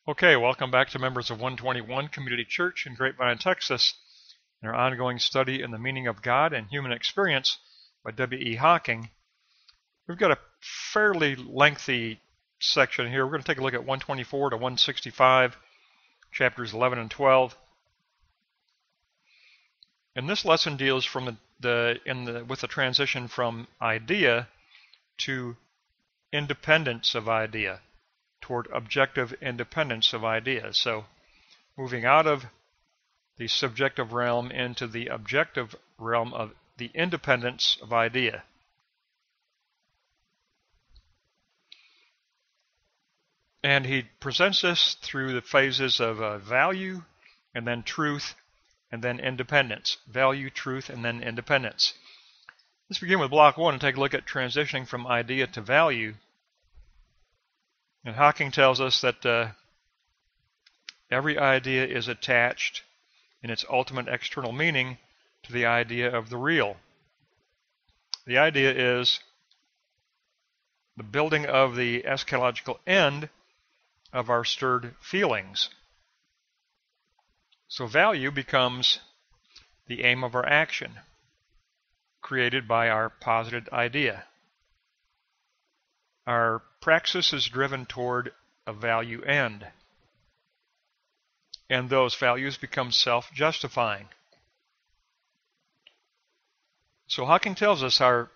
Okay, welcome back to members of 121 Community Church in Grapevine, Texas, in our ongoing study in the meaning of God and human experience by W.E. Hocking. We've got a fairly lengthy section here. We're going to take a look at 124 to 165, chapters 11 and 12. And this lesson deals with the transition from idea to independence of idea, toward objective independence of ideas. So moving out of the subjective realm into the objective realm of the independence of idea. And he presents this through the phases of value, and then truth, and then independence. Value, truth, and then independence. Let's begin with block 1 and take a look at transitioning from idea to value. And Hocking tells us that every idea is attached in its ultimate external meaning to the idea of the real. The idea is the building of the eschatological end of our stirred feelings. So value becomes the aim of our action, created by our posited idea. Our praxis is driven toward a value end, and those values become self-justifying. So Hocking tells us our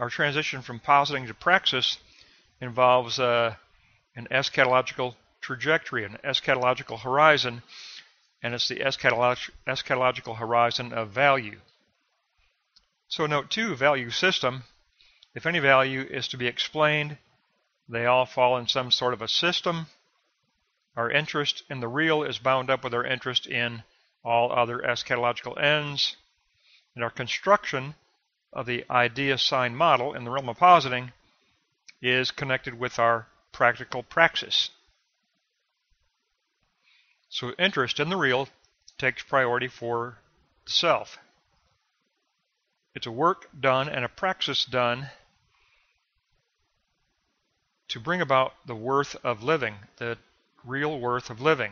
transition from positing to praxis involves an eschatological trajectory, an eschatological horizon, and it's the eschatological horizon of value. So note 2, value system. If any value is to be explained, they all fall in some sort of a system. Our interest in the real is bound up with our interest in all other eschatological ends, and our construction of the idea sign model in the realm of positing is connected with our practical praxis. So interest in the real takes priority for the self. It's a work done and a praxis done to bring about the worth of living, the real worth of living.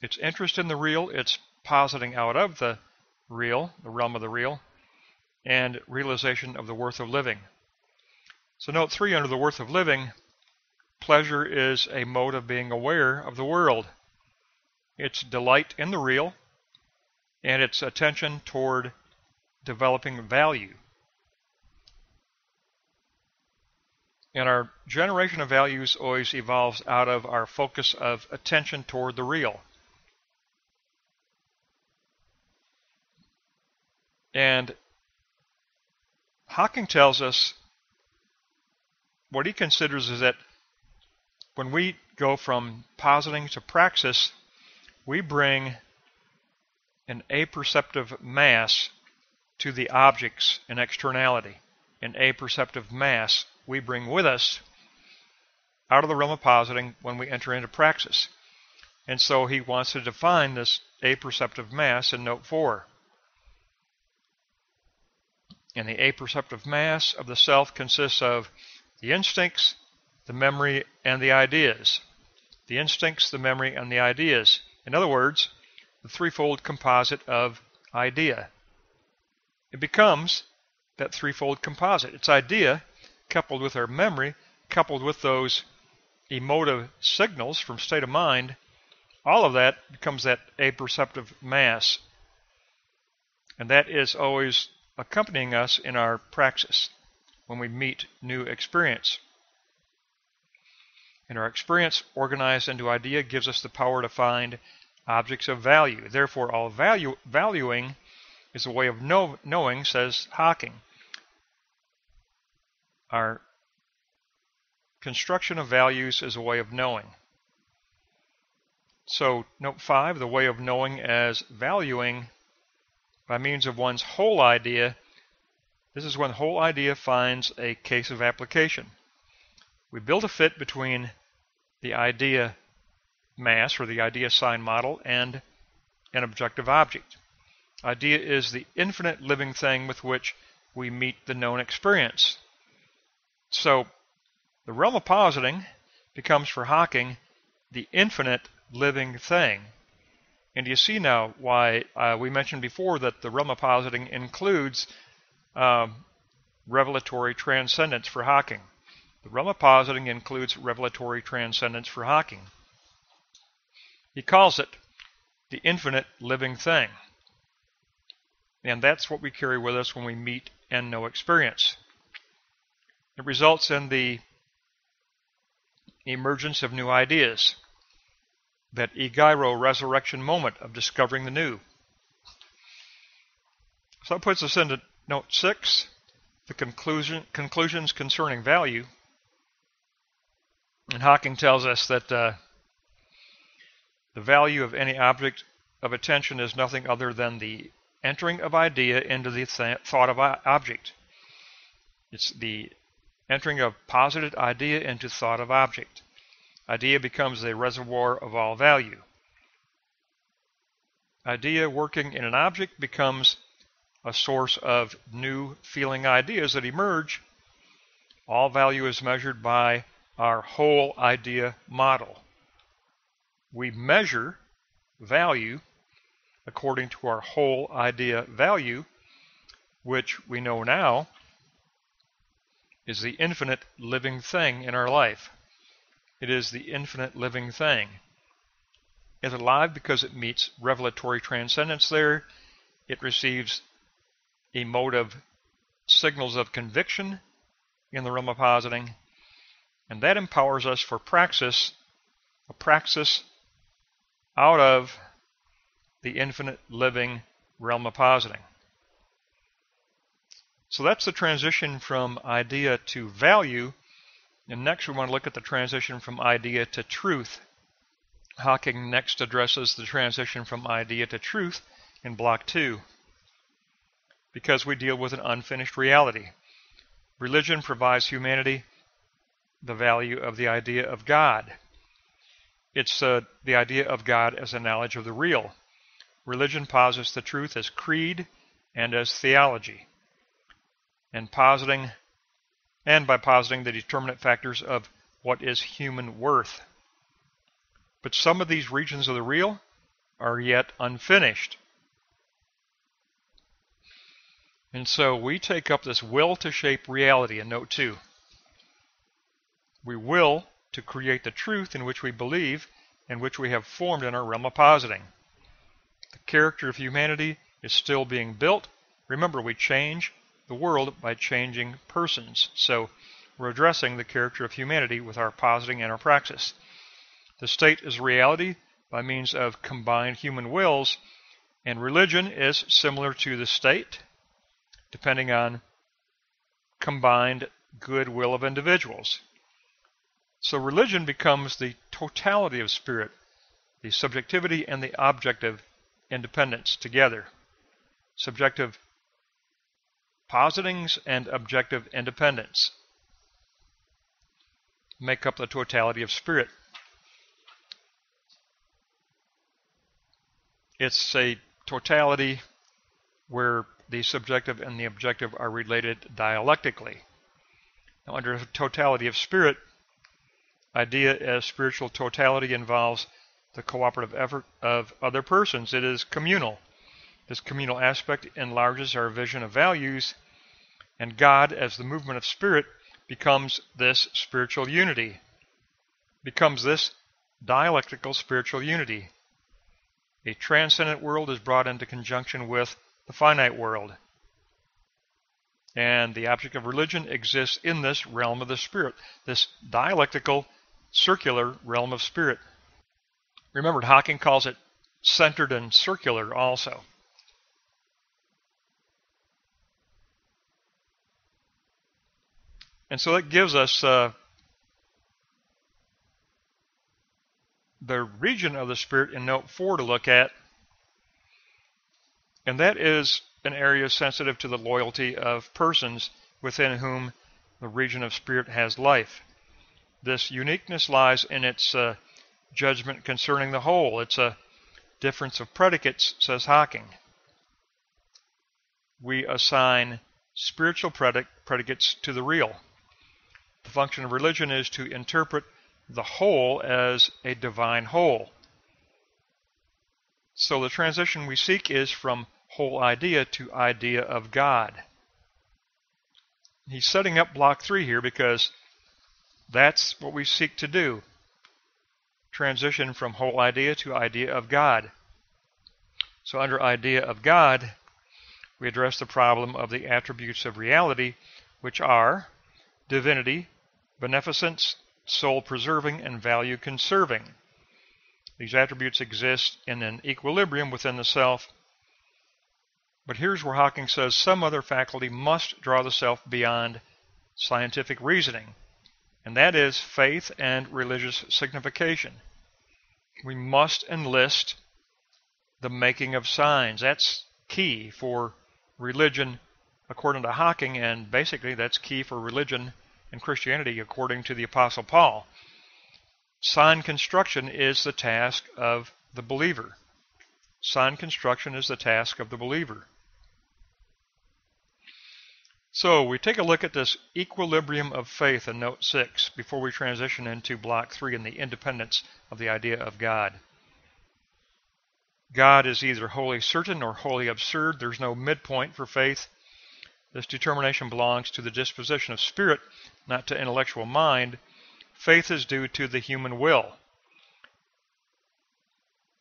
It's interest in the real, it's positing out of the real, the realm of the real, and realization of the worth of living. So note 3, under the worth of living, pleasure is a mode of being aware of the world. It's delight in the real, and it's attention toward developing value. And our generation of values always evolves out of our focus of attention toward the real. And Hocking tells us what he considers is that when we go from positing to praxis, we bring an apperceptive mass to the objects in externality. An apperceptive mass we bring with us out of the realm of positing when we enter into praxis. And so he wants to define this apperceptive mass in note 4. And the apperceptive mass of the self consists of the instincts, the memory, and the ideas. The instincts, the memory, and the ideas. In other words, the threefold composite of idea. It becomes that threefold composite. It's idea coupled with our memory, coupled with those emotive signals from state of mind. All of that becomes that apperceptive mass. And that is always accompanying us in our praxis when we meet new experience. And our experience organized into idea gives us the power to find objects of value. Therefore, all valuing is a way of knowing, says Hocking. Our construction of values is a way of knowing. So, note 5, the way of knowing as valuing by means of one's whole idea. This is when the whole idea finds a case of application. We build a fit between the idea mass, or the idea sign model, and an objective object. Idea is the infinite living thing with which we meet the known experience. So The realm of positing becomes for Hocking the infinite living thing. And you see now why we mentioned before that the realm of positing includes revelatory transcendence for Hocking. The realm of positing includes revelatory transcendence for Hocking. He calls it the infinite living thing. And that's what we carry with us when we meet and know experience. It results in the emergence of new ideas, that egeiro resurrection moment of discovering the new. So that puts us into note 6, the conclusions concerning value. And Hocking tells us that the value of any object of attention is nothing other than the entering of idea into the thought of object. It's the entering of posited idea into thought of object. Idea becomes a reservoir of all value. Idea working in an object becomes a source of new feeling ideas that emerge. All value is measured by our whole idea model. We measure value according to our whole idea value, which we know now is the infinite living thing in our life. It is the infinite living thing. It's alive because it meets revelatory transcendence there. It receives emotive signals of conviction in the realm of positing, and that empowers us for praxis, a praxis out of the infinite living realm of positing. So that's the transition from idea to value. And next we want to look at the transition from idea to truth. Hocking next addresses the transition from idea to truth in Block 2, because we deal with an unfinished reality. Religion provides humanity the value of the idea of God. It's the idea of God as a knowledge of the real. Religion posits the truth as creed and as theology, and by positing the determinate factors of what is human worth. But some of these regions of the real are yet unfinished. And so we take up this will to shape reality in Note 2. We will to create the truth in which we believe and which we have formed in our realm of positing. The character of humanity is still being built. Remember, we change the world by changing persons. So we're addressing the character of humanity with our positing and our praxis. The state is reality by means of combined human wills, and religion is similar to the state, depending on combined goodwill of individuals. So religion becomes the totality of spirit, the subjectivity and the objective independence together. Subjective positings and objective independence make up the totality of spirit. It's a totality where the subjective and the objective are related dialectically. Now, under totality of spirit, idea as spiritual totality involves the cooperative effort of other persons. It is communal. This communal aspect enlarges our vision of values, and God, as the movement of spirit, becomes this spiritual unity, becomes this dialectical spiritual unity. A transcendent world is brought into conjunction with the finite world, and the object of religion exists in this realm of the spirit, this dialectical, circular realm of spirit. Remember, Hocking calls it centered and circular also. And so that gives us the region of the spirit in Note 4 to look at, and that is an area sensitive to the loyalty of persons within whom the region of spirit has life. This uniqueness lies in its judgment concerning the whole. It's a difference of predicates, says Hocking. We assign spiritual predicates to the real. The function of religion is to interpret the whole as a divine whole. So the transition we seek is from whole idea to idea of God. He's setting up block 3 here because that's what we seek to do. Transition from whole idea to idea of God. So under idea of God, we address the problem of the attributes of reality, which are divinity, beneficence, soul-preserving, and value-conserving. These attributes exist in an equilibrium within the self. But here's where Hocking says some other faculty must draw the self beyond scientific reasoning, and that is faith and religious signification. We must enlist the making of signs. That's key for religion according to Hocking, and basically that's key for religion and Christianity according to the Apostle Paul. Sign construction is the task of the believer. Sign construction is the task of the believer. So we take a look at this equilibrium of faith in note 6 before we transition into block 3 and the independence of the idea of God. God is either wholly certain or wholly absurd. There's no midpoint for faith. This determination belongs to the disposition of spirit, not to intellectual mind. Faith is due to the human will.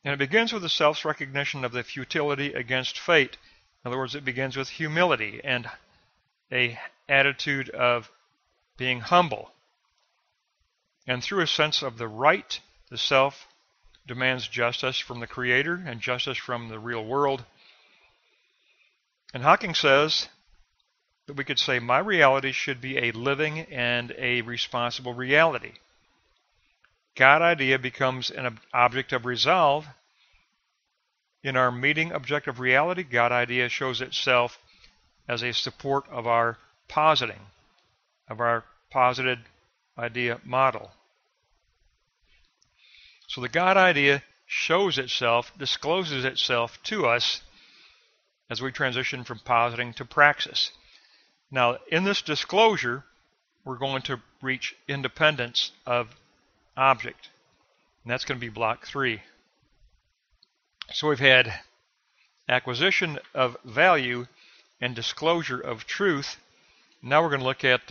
And it begins with the self's recognition of the futility against fate. In other words, it begins with humility and an attitude of being humble. And through a sense of the right, the self demands justice from the Creator and justice from the real world. And Hocking says that we could say my reality should be a living and a responsible reality. God idea becomes an object of resolve. In our meeting objective reality, God idea shows itself as a support of our positing, of our posited idea model. So the God idea shows itself, discloses itself to us as we transition from positing to praxis. Now, in this disclosure, we're going to reach independence of object, and that's going to be block 3. So we've had acquisition of value and disclosure of truth. Now we're going to look at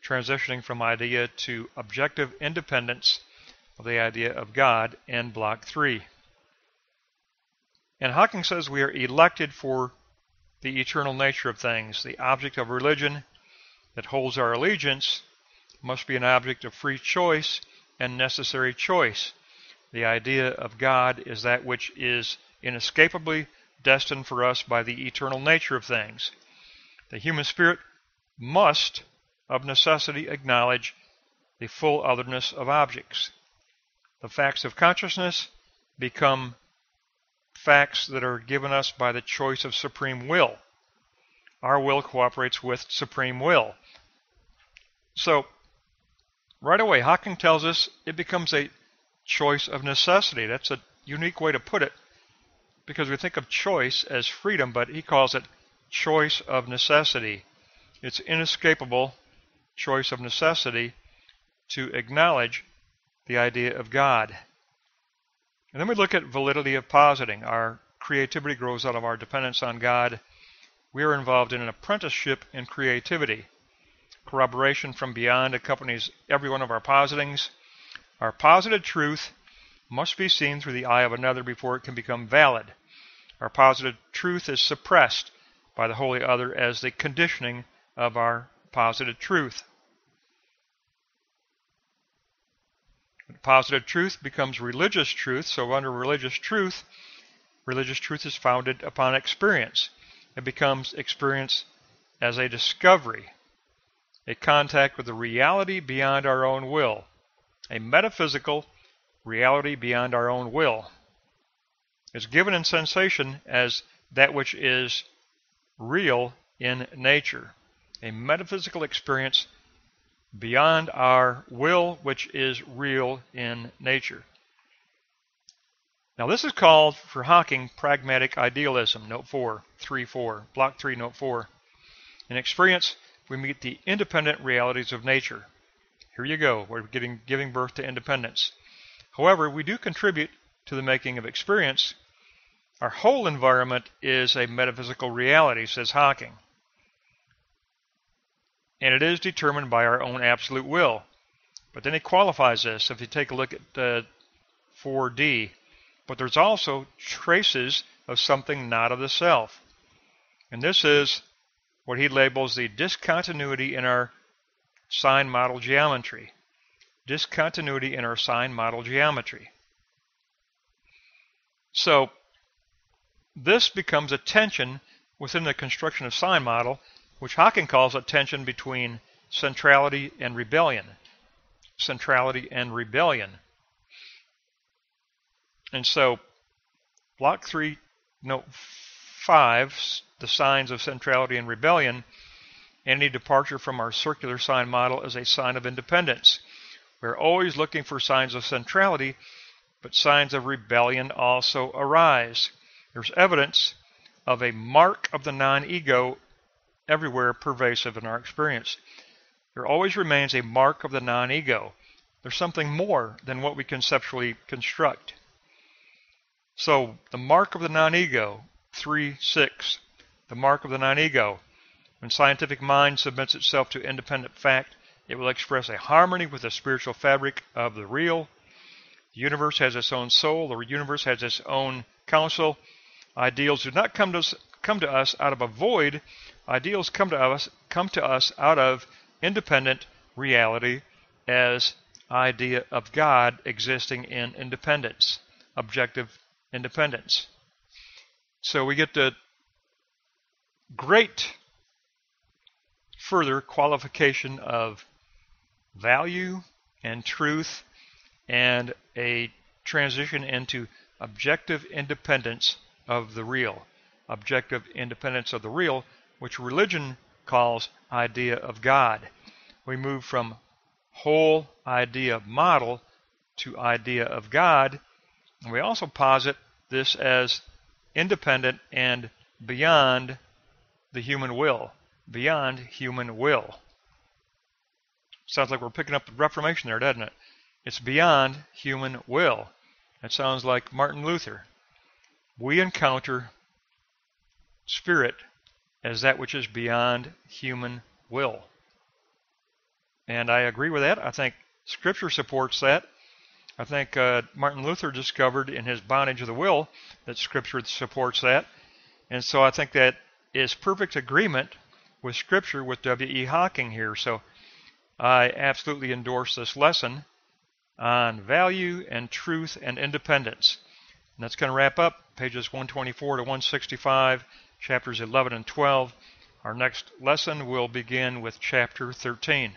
transitioning from idea to objective independence of the idea of God in block 3. And Hocking says we are elected for the eternal nature of things. The object of religion that holds our allegiance must be an object of free choice and necessary choice. The idea of God is that which is inescapably destined for us by the eternal nature of things. The human spirit must, of necessity, acknowledge the full otherness of objects. The facts of consciousness become facts that are given us by the choice of supreme will. Our will cooperates with supreme will. So, right away, Hocking tells us it becomes a choice of necessity. That's a unique way to put it, because we think of choice as freedom, but he calls it choice of necessity. It's inescapable choice of necessity to acknowledge the idea of God. And then we look at validity of positing. Our creativity grows out of our dependence on God. We are involved in an apprenticeship in creativity. Corroboration from beyond accompanies every one of our positings. Our posited truth must be seen through the eye of another before it can become valid. Our posited truth is suppressed by the holy other as the conditioning of our posited truth. Positive truth becomes religious truth, so under religious truth is founded upon experience. It becomes experience as a discovery, a contact with the reality beyond our own will, a metaphysical reality beyond our own will. It's given in sensation as that which is real in nature, a metaphysical experience beyond our will, which is real in nature. Now this is called, for Hocking, pragmatic idealism, note 4, 3-4, block 3, note 4. In experience, we meet the independent realities of nature. Here you go. We're giving birth to independence. However, we do contribute to the making of experience. Our whole environment is a metaphysical reality, says Hocking. And it is determined by our own absolute will. But then he qualifies this. If you take a look at 4D, but there's also traces of something not of the self. And this is what he labels the discontinuity in our sign model geometry. Discontinuity in our sign model geometry. So this becomes a tension within the construction of sign model, which Hocking calls a tension between centrality and rebellion. Centrality and rebellion. And so block 3, note 5, the signs of centrality and rebellion, any departure from our circular sign model is a sign of independence. We're always looking for signs of centrality, but signs of rebellion also arise. There's evidence of a mark of the non-ego everywhere pervasive in our experience. There always remains a mark of the non-ego. There's something more than what we conceptually construct. So the mark of the non-ego, 3-6, the mark of the non-ego. When scientific mind submits itself to independent fact, it will express a harmony with the spiritual fabric of the real. The universe has its own soul. The universe has its own counsel. Ideals do not come to us out of a void. Ideals come to us out of independent reality as idea of God existing in independence, objective independence. So we get the great further qualification of value and truth and a transition into objective independence of the real. Objective independence of the real, which religion calls idea of God. We move from whole idea model to idea of God, and we also posit this as independent and beyond the human will. Beyond human will. Sounds like we're picking up the Reformation there, doesn't it? It's beyond human will. It sounds like Martin Luther. We encounter spirit as that which is beyond human will. And I agree with that. I think Scripture supports that. I think Martin Luther discovered in his Bondage of the Will that Scripture supports that. And so I think that is perfect agreement with Scripture with W.E. Hocking here. So I absolutely endorse this lesson on value and truth and independence. And that's going to wrap up pages 124 to 165, chapters 11 and 12. Our next lesson will begin with chapter 13.